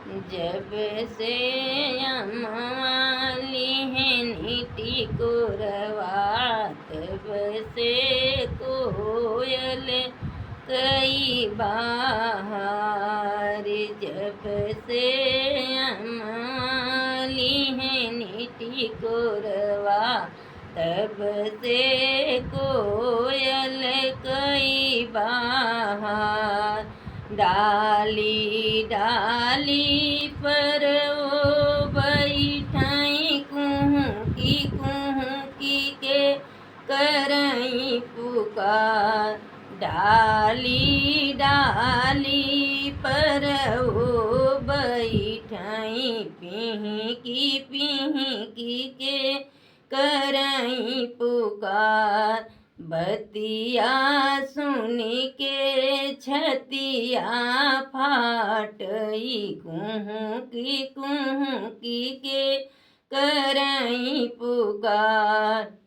जब से अम्माली है नीति को रवा, तब से कोयल कई बाहर। जब से अम्माली है नीति को रवा, तब से कोयल कई बाहर। डाली डाली पर वो बैठाई कुहू की के करई पुकार। डाली डाली पर वो बैठाई पिही की के करई पुकार। बतिया सुन के छतिया फाटई कुहू की के करई पुकार।